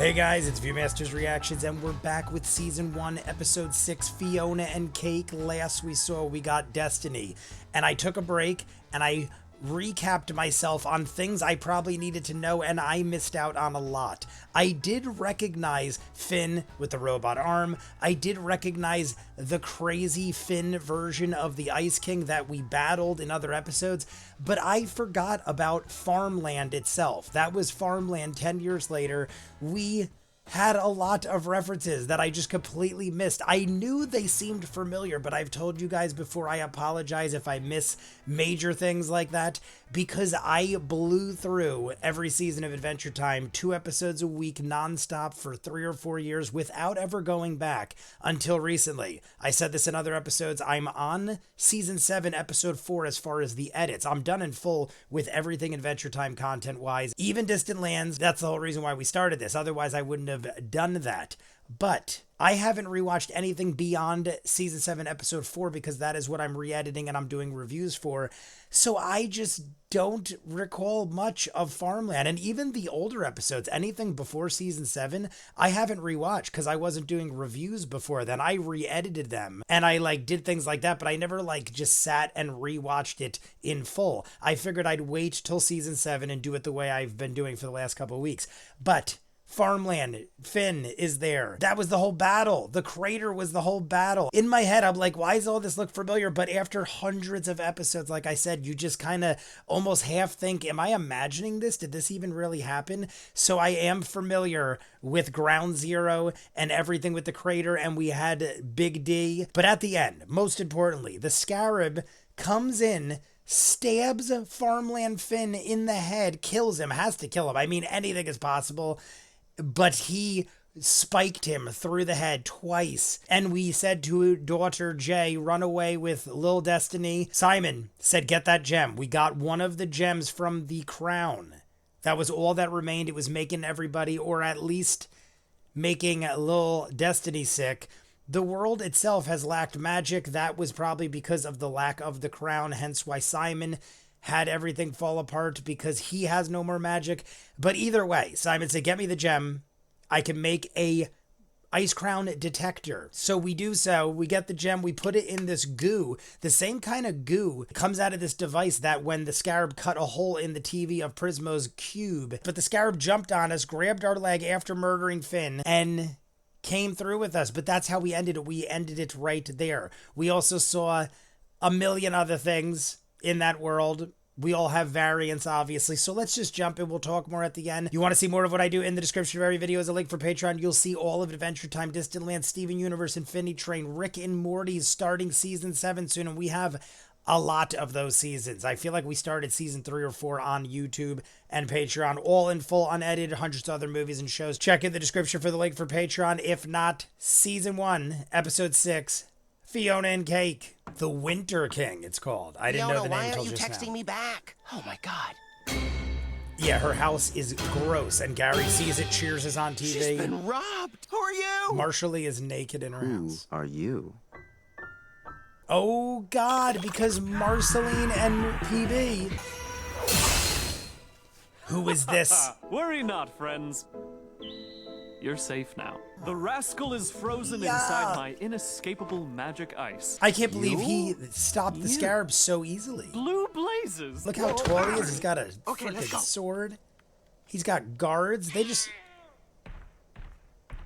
Hey guys, it's ViewMasters Reactions, and we're back with Season 1, Episode 6, Fionna and Cake. Last we got Destiny, and I took a break, and I recapped myself on things I probably needed to know, and I missed out on a lot. I did recognize Finn with the robot arm. I did recognize the crazy Finn version of the Ice King that we battled in other episodes, but I forgot about Farmland itself. That was Farmland 10 years later. We had a lot of references that I just completely missed. I knew they seemed familiar, but I've told you guys before, I apologize if I miss major things like that, because I blew through every season of Adventure Time, 2 episodes a week, nonstop for 3 or 4 years without ever going back until recently. I said this in other episodes. I'm on Season 7, Episode 4 as far as the edits. I'm done in full with everything Adventure Time content-wise, even Distant Lands. That's the whole reason why we started this. Otherwise, I wouldn't have done that. But I haven't rewatched anything beyond Season 7, Episode 4, because that is what I'm re-editing and I'm doing reviews for. So I just don't recall much of Farmland. And even the older episodes, anything before Season 7, I haven't rewatched because I wasn't doing reviews before then. I re-edited them and I did things like that, but I never just sat and rewatched it in full. I figured I'd wait till Season 7 and do it the way I've been doing for the last couple of weeks. But Farmland, Finn is there. That was the whole battle. The crater was the whole battle. In my head, I'm like, why does all this look familiar? But after hundreds of episodes, like I said, you just kind of almost half think, am I imagining this? Did this even really happen? So I am familiar with Ground Zero and everything with the crater, and we had Big D. But at the end, most importantly, the Scarab comes in, stabs Farmland Finn in the head, kills him, has to kill him. I mean, anything is possible. But he spiked him through the head twice. And we said to daughter Jay, run away with Lil Destiny. Simon said, get that gem. We got one of the gems from the crown. That was all that remained. It was making everybody, or at least making Lil Destiny sick. The world itself has lacked magic. That was probably because of the lack of the crown, hence why Simon had everything fall apart, because he has no more magic. But either way, Simon said, get me the gem. I can make a ice crown detector. So we do so. We get the gem. We put it in this goo. The same kind of goo comes out of this device that when the Scarab cut a hole in the TV of Prismo's cube. But the Scarab jumped on us, grabbed our leg after murdering Finn, and came through with us. But that's how we ended it. We ended it right there. We also saw a million other things in that world. We all have variants, obviously. So let's just jump in. We'll talk more at the end. You want to see more of what I do? In the description of every video is a link for Patreon. You'll see all of Adventure Time, Distant Lands, Steven Universe, Infinity Train, Rick and Morty's starting Season 7 soon. And we have a lot of those seasons. I feel like we started Season 3 or 4 on YouTube and Patreon, all in full, unedited, hundreds of other movies and shows. Check in the description for the link for Patreon. If not, Season 1, Episode 6, Fionna and Cake. The Winter King, it's called. I didn't know the name until just now. Why aren't you texting me back? Oh my God. Yeah, her house is gross, and Gary sees it, Cheers is on TV. She's been robbed. Who are you? Marshally is naked in her house. Who are you? Oh God, because Marceline and PB. Who is this? Worry not, friends. You're safe now. The rascal is frozen inside my inescapable magic ice. I can't believe he stopped the Scarab so easily. Blue blazes. Look how tall he is. He's got a freaking sword. He's got guards. They just...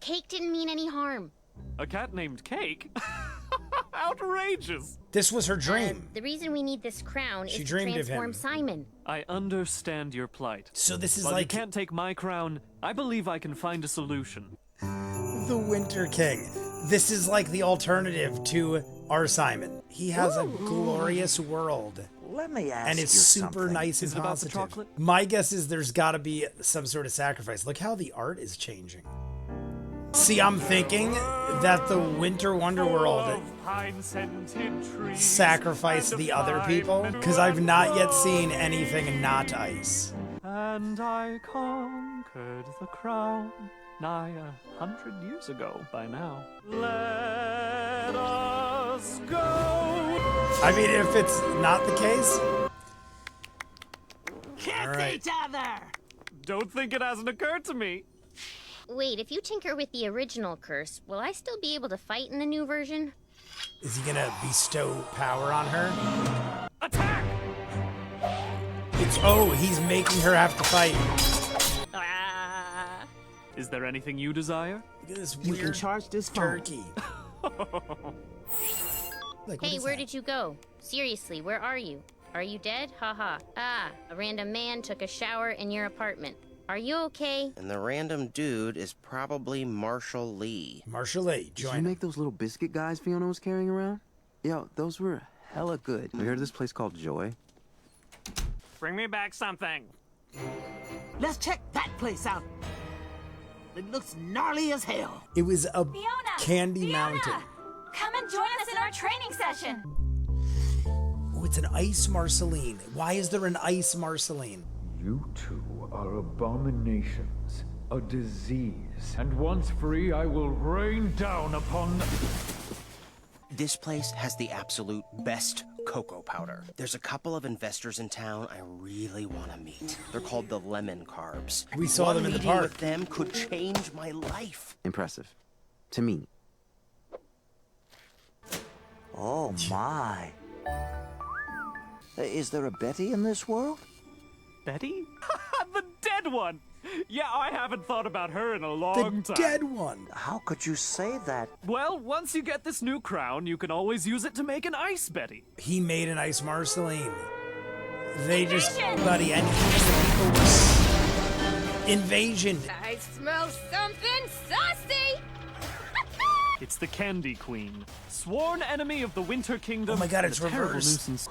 Cake didn't mean any harm. A cat named Cake? Outrageous. This was her dream. The reason we need this crown is to dreamed of transform him. Simon. I understand your plight. So this is While you like can't take my crown, I believe I can find a solution. the Winter King. This is like the alternative to our Simon. He has a glorious world. Let me ask And it's you super something. nice and Is it about the positive. chocolate? My guess is there's got to be some sort of sacrifice. Look how the art is changing. See, I'm thinking that the Winter Wonderworld sacrificed the other people, because I've not yet seen anything not ice. And I conquered the crown nigh 100 years ago by now. Let us go. I mean, if it's not the case, Kiss All right. each other. Don't think it hasn't occurred to me. Wait, if you tinker with the original curse, will I still be able to fight in the new version? Is he gonna bestow power on her? Attack! He's making her have to fight. Ah. Is there anything you desire? Look at this You weird can charge this phone. turkey. Like, Hey, where did you go? Seriously, where are you? Are you dead? Haha. Ah, a random man took a shower in your apartment. Are you okay? And the random dude is probably Marshall Lee. Marshall Lee, Did join you him. make those little biscuit guys Fiona was carrying around? Yo, those were hella good. We heard of this place called Joy? Bring me back something. Let's check that place out. It looks gnarly as hell. It was a Fiona! candy Fiona! mountain. Come and join us in our training session. Oh, it's an ice Marceline. Why is there an ice Marceline? You two are abominations, a disease, and once free I will rain down upon... This place has the absolute best cocoa powder. There's a couple of investors in town I really want to meet. They're called the Lemon Carbs. We saw them in the One meeting park. with them could change my life. Impressive. To me. Oh, my. Is there a Betty in this world? Betty? The dead one! Yeah, I haven't thought about her in a long The time. dead one. How could you say that? Well, once you get this new crown, you can always use it to make an ice Betty. He made an ice Marceline. They just, Invasion! buddy, and the people were... Invasion. I smell something saucy! It's the Candy Queen, sworn enemy of the Winter Kingdom. Oh my God, and it's a terrible reversed. nuisance.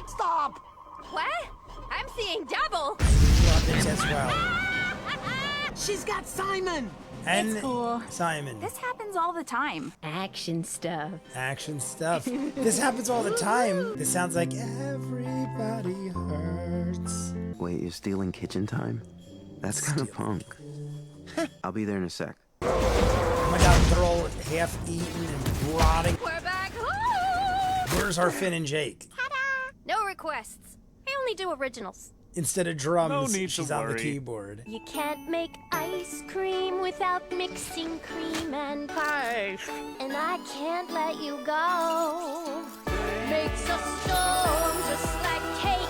Stop! What? I'm seeing double! Rockets as well. She's got Simon! And It's cool. Simon. This happens all the time. Action stuff. Action stuff. This happens all the time. This sounds like everybody hurts. Wait, you're stealing kitchen time? That's kind of punk. I'll be there in a sec. Oh my God, they're all half-eaten and rotting. We're back home! Where's our Finn and Jake? Ta-da! No requests. I only do originals. Instead of drums, No need to she's on the worry. keyboard. You can't make ice cream without mixing cream and pie. And I can't let you go. Makes a storm just like cake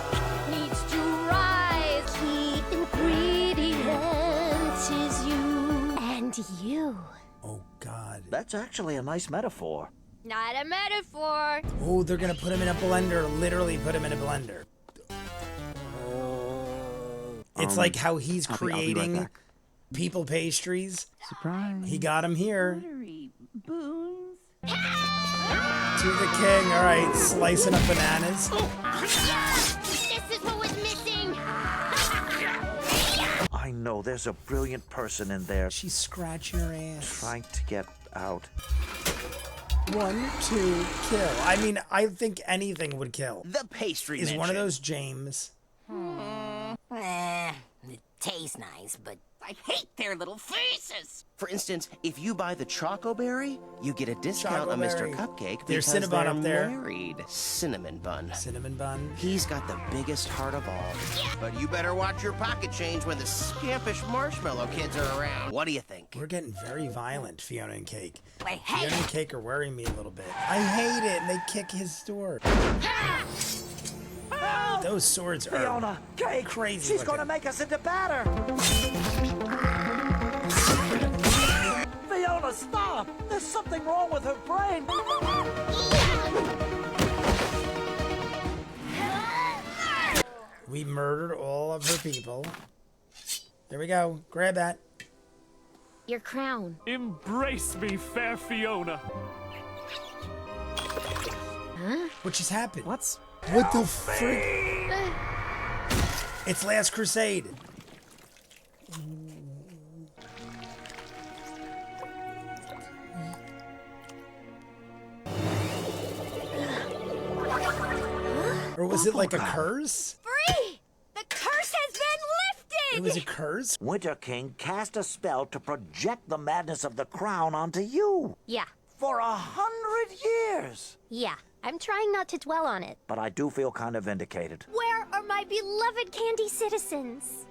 needs to rise. The ingredient is you. And you. Oh God. That's actually a nice metaphor. Not a metaphor. Oh, they're gonna put him in a blender. Literally put him in a blender. It's like how he's I'll be right creating back. people pastries. Surprise. He got him here. Boons. To the king. All right, slicing up bananas. This is what was missing. I know there's a brilliant person in there She's scratching her ass. trying to get out. 1, 2, kill. I mean, I think anything would kill. The pastry Is one of mention. those James? It tastes nice, but I hate their little faces. For instance, if you buy the Choco Berry, you get a discount on Mr. Chocoberry. Cupcake There's because Cinnabon they're up there. married. Cinnamon Bun. Cinnamon bun. He's got the biggest heart of all. But you better watch your pocket change when the scampish marshmallow kids are around. What do you think? We're getting very violent, Fiona and Cake. I hate Fiona and Cake are worrying me a little bit. I hate it, and they kick his sword. Those swords are Fiona, Cake, crazy she's looking. gonna make us into batter. Fiona, stop! There's something wrong with her brain. We murdered all of her people. There we go. Grab that. Your crown. Embrace me, fair Fiona. What just happened? What's... What the frick? It's Last Crusade. Or was it like a curse? Free! The curse has been It lifted! was a curse? Winter King cast a spell to project the madness of the crown onto you. Yeah. For 100 years. Yeah. I'm trying not to dwell on it. But I do feel kind of vindicated. Where are my beloved candy citizens?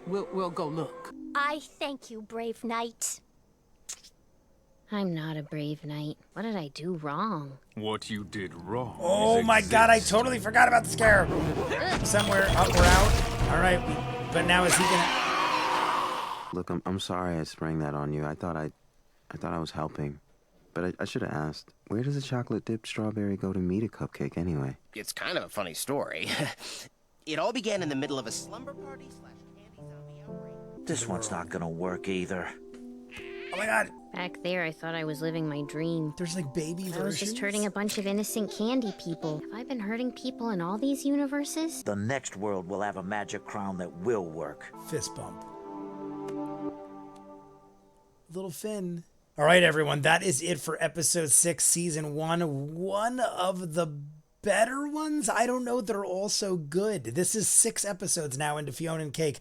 We'll go look. I thank you, brave knight. I'm not a brave knight. What did I do wrong? What you did wrong. Oh my god, I totally forgot about the scarab. Somewhere up or out. All right, but now is he gonna... Look, I'm sorry I sprang that on you. I thought I was helping. But I should have asked, where does a chocolate-dipped strawberry go to meet a cupcake anyway? It's kind of a funny story. It all began in the middle of a slumber party / candy zombie outbreak. This one's not gonna work either. Oh my god. Back there, I thought I was living my dream. There's like baby versions. I was just hurting a bunch of innocent candy people. Have I been hurting people in all these universes? The next world will have a magic crown that will work. Fist bump. Little Finn. All right, everyone. That is it for episode 6, season 1. One of the better ones. I don't know. They're all so good. This is 6 episodes now into Fionna and Cake.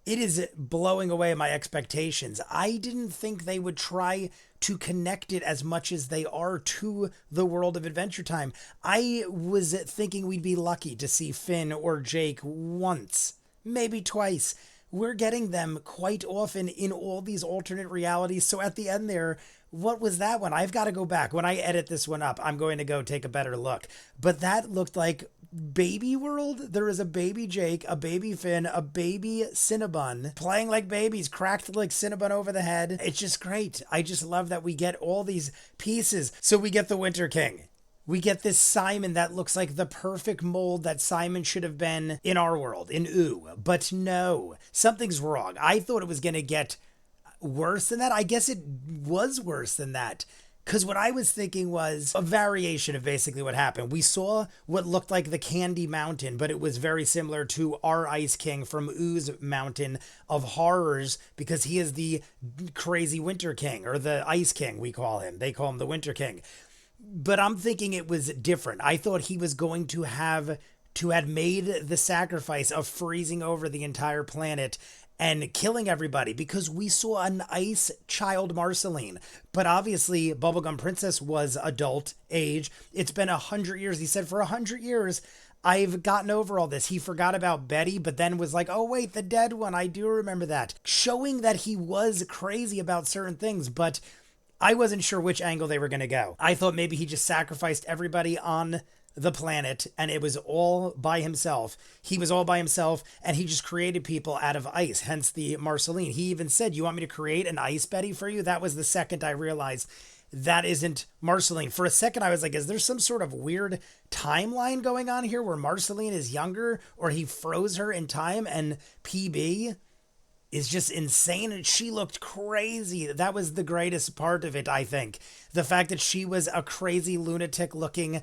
It is blowing away my expectations. I didn't think they would try to connect it as much as they are to the world of Adventure Time. I was thinking we'd be lucky to see Finn or Jake once, maybe twice. We're getting them quite often in all these alternate realities. So at the end there, what was that one? I've got to go back. When I edit this one up, I'm going to go take a better look. But that looked like Baby World. There is a baby Jake, a baby Finn, a baby Cinnabon playing like babies, cracked like Cinnabon over the head. It's just great. I just love that we get all these pieces. So we get the Winter King. We get this Simon that looks like the perfect mold that Simon should have been in our world, in Ooh. But no, something's wrong. I thought it was going to get worse than that. I guess it was worse than that. Because what I was thinking was a variation of basically what happened. We saw what looked like the Candy Mountain, but it was very similar to our Ice King from Oo's Mountain of Horrors, because he is the crazy Winter King, or the Ice King, we call him. They call him the Winter King. But I'm thinking it was different. I thought he was going to have made the sacrifice of freezing over the entire planet and killing everybody, because we saw an ice child Marceline. But obviously Bubblegum Princess was adult age. It's been 100 years. He said, for 100 years, I've gotten over all this. He forgot about Betty, but then was like, oh wait, the dead one. I do remember that. Showing that he was crazy about certain things, but I wasn't sure which angle they were going to go. I thought maybe he just sacrificed everybody on the planet and it was all by himself. He was all by himself and he just created people out of ice, hence the Marceline. He even said, you want me to create an ice Betty for you? That was the second I realized that isn't Marceline. For a second, I was like, is there some sort of weird timeline going on here where Marceline is younger, or he froze her in time and PB is just insane, and she looked crazy. That was the greatest part of it, I think. The fact that she was a crazy lunatic-looking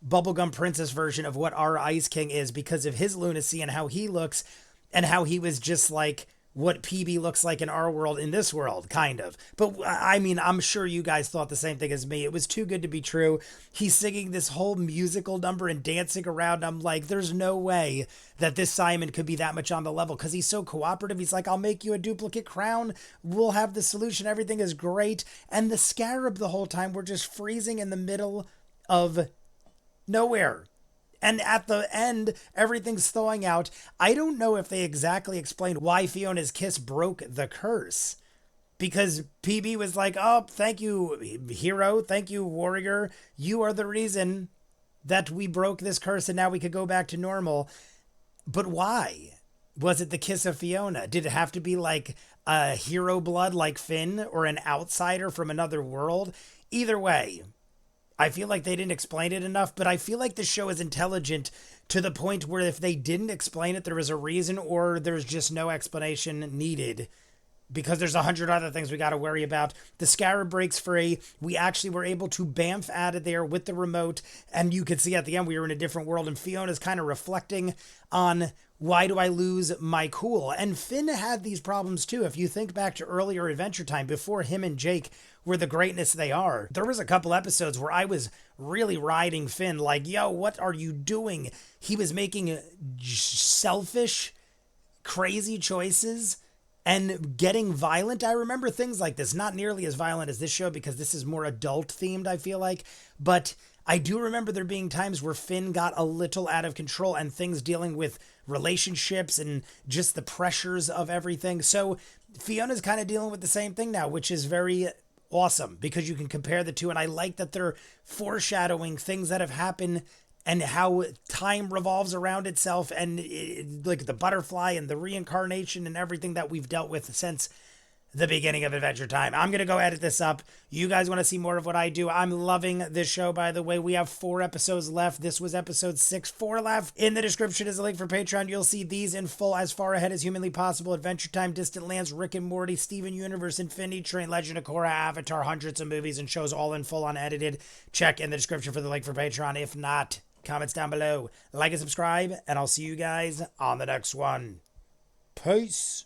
Bubblegum Princess version of what our Ice King is because of his lunacy and how he looks, and how he was just like what PB looks like in our world, in this world, kind of. But I mean, I'm sure you guys thought the same thing as me. It was too good to be true. He's singing this whole musical number and dancing around. I'm like, there's no way that this Simon could be that much on the level, because he's so cooperative. He's like, I'll make you a duplicate crown. We'll have the solution. Everything is great. And the Scarab the whole time, we're just freezing in the middle of nowhere. And at the end, everything's thawing out. I don't know if they exactly explained why Fiona's kiss broke the curse. Because PB was like, oh, thank you, hero. Thank you, warrior. You are the reason that we broke this curse and now we could go back to normal. But why? Was it the kiss of Fionna? Did it have to be like a hero blood like Finn, or an outsider from another world? Either way, I feel like they didn't explain it enough, but I feel like the show is intelligent to the point where if they didn't explain it, there was a reason, or there's just no explanation needed, because there's 100 other things we got to worry about. The Scarab breaks free. We actually were able to bamf out of there with the remote, and you could see at the end we were in a different world, and Fiona's kind of reflecting on, why do I lose my cool? And Finn had these problems too. If you think back to earlier Adventure Time, before him and Jake were the greatness they are, there was a couple episodes where I was really riding Finn like, yo, what are you doing? He was making selfish, crazy choices and getting violent. I remember things like this, not nearly as violent as this show because this is more adult themed, I feel like, but I do remember there being times where Finn got a little out of control and things dealing with relationships and just the pressures of everything. So Fiona's kind of dealing with the same thing now, which is very awesome because you can compare the two. And I like that they're foreshadowing things that have happened and how time revolves around itself, and like the butterfly and the reincarnation and everything that we've dealt with since the beginning of Adventure Time. I'm going to go edit this up. You guys want to see more of what I do? I'm loving this show, by the way. We have 4 episodes left. This was episode 6, 4 left. In the description is a link for Patreon. You'll see these in full as far ahead as humanly possible. Adventure Time, Distant Lands, Rick and Morty, Steven Universe, Infinity Train, Legend of Korra, Avatar, hundreds of movies and shows all in full unedited. Check in the description for the link for Patreon. If not, comments down below. Like and subscribe, and I'll see you guys on the next one. Peace.